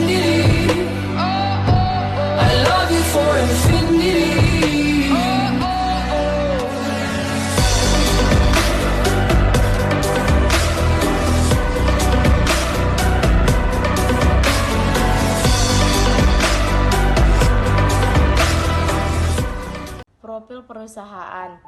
infinity. I love you for infinity. Profil perusahaan.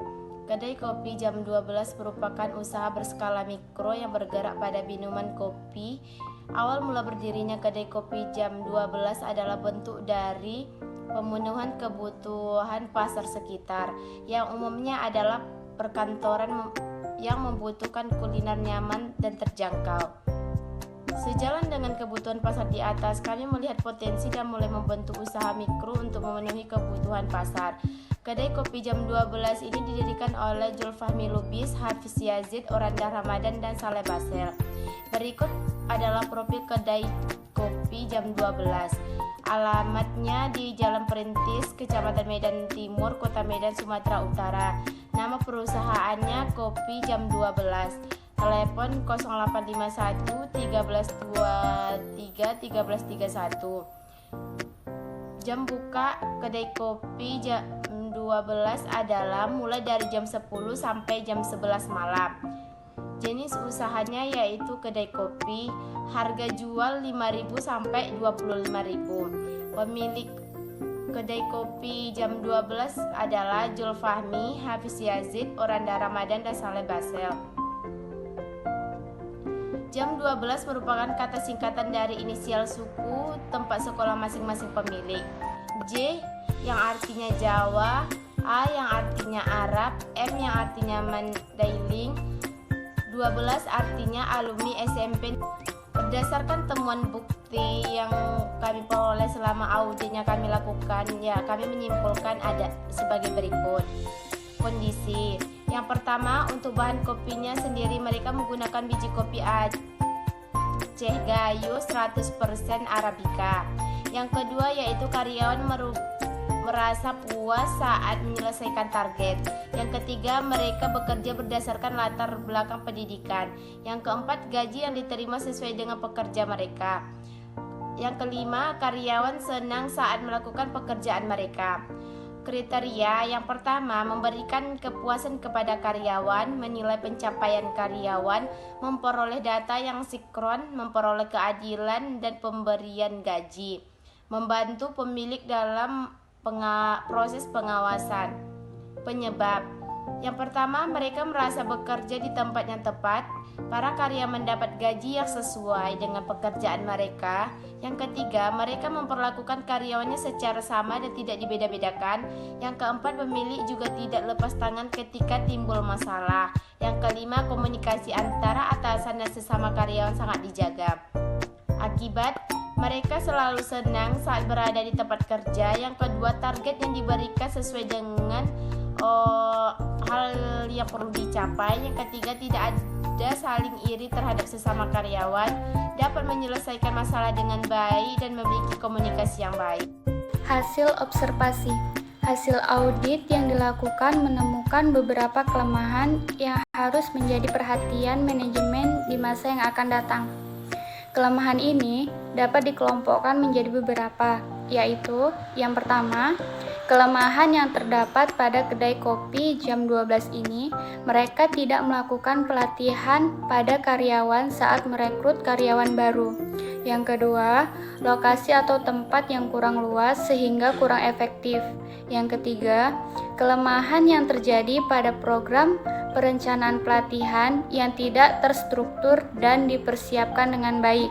Kedai kopi jam 12 merupakan usaha berskala mikro yang bergerak pada minuman kopi. Awal mula berdirinya kedai kopi jam 12 adalah bentuk dari pemenuhan kebutuhan pasar sekitar, yang umumnya adalah perkantoran yang membutuhkan kuliner nyaman dan terjangkau. Sejalan dengan kebutuhan pasar di atas, kami melihat potensi dan mulai membentuk usaha mikro untuk memenuhi kebutuhan pasar. Kedai kopi jam 12 ini didirikan oleh Zulfahmi Lubis, Hafiz Yazid, Oranda Ramadan, dan Saleh Basel. Berikut adalah profil kedai kopi jam 12. Alamatnya di Jalan Perintis, Kecamatan Medan Timur, Kota Medan, Sumatera Utara. Nama perusahaannya Kopi Jam 12. Telepon 0851 1323 1331. Jam buka kedai kopi jam 12 adalah mulai dari jam 10 sampai jam 11 malam. Jenis usahanya yaitu kedai kopi, harga jual 5.000 sampai 25.000. Pemilik kedai kopi jam 12 adalah Zulfahmi, Hafiz Yazid, Oranda Ramadan, dan Saleh Basel. Jam 12 merupakan kata singkatan dari inisial suku tempat sekolah masing-masing pemilik. J yang artinya Jawa, A yang artinya Arab, M yang artinya Mandailing, 12 artinya alumni SMP. Berdasarkan temuan bukti yang kami peroleh selama auditnya kami lakukan, kami menyimpulkan ada sebagai berikut. Kondisi. Yang pertama, untuk bahan kopinya sendiri mereka menggunakan biji kopi Aceh Gayo 100% Arabica. Yang kedua yaitu karyawan merasa puas saat menyelesaikan target. Yang ketiga, mereka bekerja berdasarkan latar belakang pendidikan. Yang keempat, gaji yang diterima sesuai dengan pekerja mereka. Yang kelima, karyawan senang saat melakukan pekerjaan mereka. Kriteria yang pertama, memberikan kepuasan kepada karyawan, menilai pencapaian karyawan, memperoleh data yang sinkron, memperoleh keadilan dan pemberian gaji, membantu pemilik dalam proses pengawasan. Penyebab yang pertama, mereka merasa bekerja di tempat yang tepat. Para karyawan mendapat gaji yang sesuai dengan pekerjaan mereka. Yang ketiga, mereka memperlakukan karyawannya secara sama dan tidak dibeda-bedakan. Yang keempat, pemilik juga tidak lepas tangan ketika timbul masalah. Yang kelima, komunikasi antara atasan dan sesama karyawan sangat dijaga. Akibat, mereka selalu senang saat berada di tempat kerja. Yang kedua, target yang diberikan sesuai dengan hal yang perlu dicapai. Yang ketiga, tidak ada saling iri terhadap sesama karyawan, dapat menyelesaikan masalah dengan baik dan memiliki komunikasi yang baik. Hasil observasi. Hasil audit yang dilakukan menemukan beberapa kelemahan yang harus menjadi perhatian manajemen di masa yang akan datang. Kelemahan ini dapat dikelompokkan menjadi beberapa, yaitu yang pertama, kelemahan yang terdapat pada kedai kopi jam 12 ini, mereka tidak melakukan pelatihan pada karyawan saat merekrut karyawan baru. Yang kedua, lokasi atau tempat yang kurang luas sehingga kurang efektif. Yang ketiga, kelemahan yang terjadi pada program perencanaan pelatihan yang tidak terstruktur dan dipersiapkan dengan baik.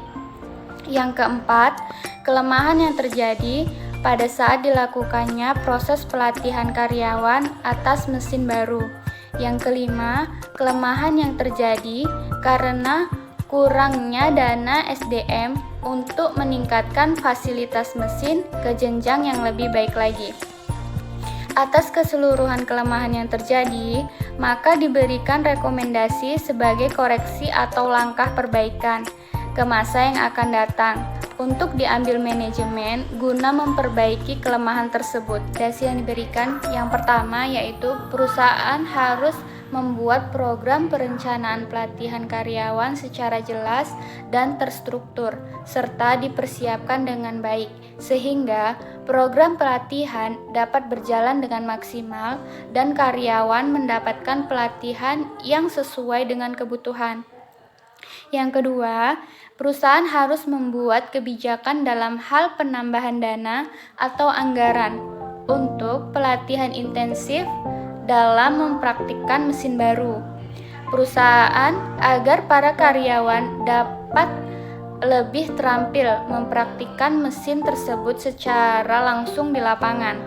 Yang keempat, kelemahan yang terjadi pada saat dilakukannya proses pelatihan karyawan atas mesin baru. Yang kelima, kelemahan yang terjadi karena kurangnya dana SDM untuk meningkatkan fasilitas mesin ke jenjang yang lebih baik lagi. Atas keseluruhan kelemahan yang terjadi, maka diberikan rekomendasi sebagai koreksi atau langkah perbaikan ke masa yang akan datang untuk diambil manajemen guna memperbaiki kelemahan tersebut. Rekomendasi yang diberikan yang pertama yaitu perusahaan harus membuat program perencanaan pelatihan karyawan secara jelas dan terstruktur, serta dipersiapkan dengan baik, sehingga program pelatihan dapat berjalan dengan maksimal dan karyawan mendapatkan pelatihan yang sesuai dengan kebutuhan. Yang kedua, perusahaan harus membuat kebijakan dalam hal penambahan dana atau anggaran untuk pelatihan intensif dalam mempraktikkan mesin baru perusahaan agar para karyawan dapat lebih terampil mempraktikkan mesin tersebut secara langsung di lapangan.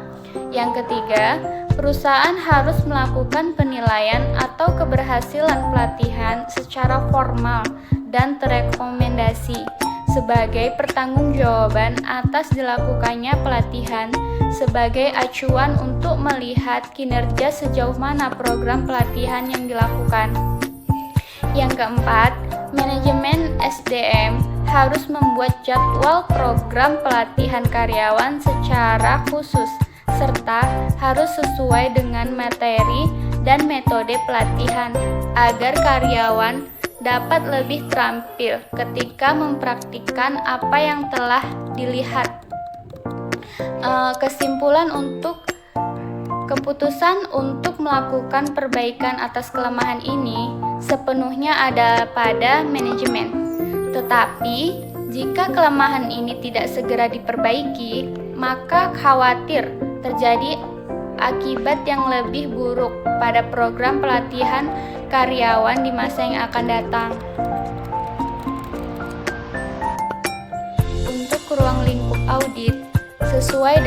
Yang ketiga, perusahaan harus melakukan penilaian atau keberhasilan pelatihan secara formal dan terekomendasi sebagai pertanggungjawaban atas dilakukannya pelatihan sebagai acuan untuk melihat kinerja sejauh mana program pelatihan yang dilakukan. Yang keempat, manajemen SDM harus membuat jadwal program pelatihan karyawan secara khusus serta harus sesuai dengan materi dan metode pelatihan agar karyawan dapat lebih terampil ketika mempraktikkan apa yang telah dilihat. Kesimpulan untuk keputusan untuk melakukan perbaikan atas kelemahan ini sepenuhnya ada pada manajemen. Tetapi, jika kelemahan ini tidak segera diperbaiki, maka khawatir terjadi akibat yang lebih buruk pada program pelatihan karyawan di masa yang akan datang. Untuk ruang lingkup audit sesuai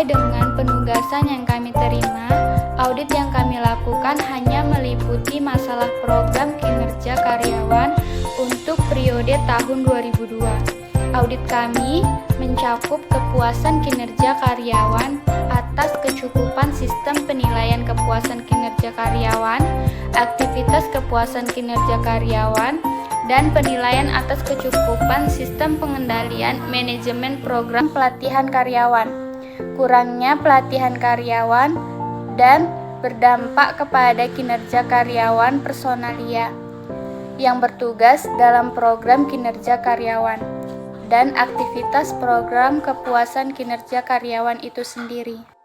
dengan penugasan yang kami terima, audit yang kami lakukan hanya meliputi masalah program kinerja karyawan untuk periode tahun 2002. Audit kami mencakup kepuasan kinerja karyawan atas kecukupan sistem penilaian kepuasan kinerja karyawan, aktivitas kepuasan kinerja karyawan, dan penilaian atas kecukupan sistem pengendalian manajemen program pelatihan karyawan. Kurangnya pelatihan karyawan dan berdampak kepada kinerja karyawan personalia yang bertugas dalam program kinerja karyawan dan aktivitas program kepuasan kinerja karyawan itu sendiri.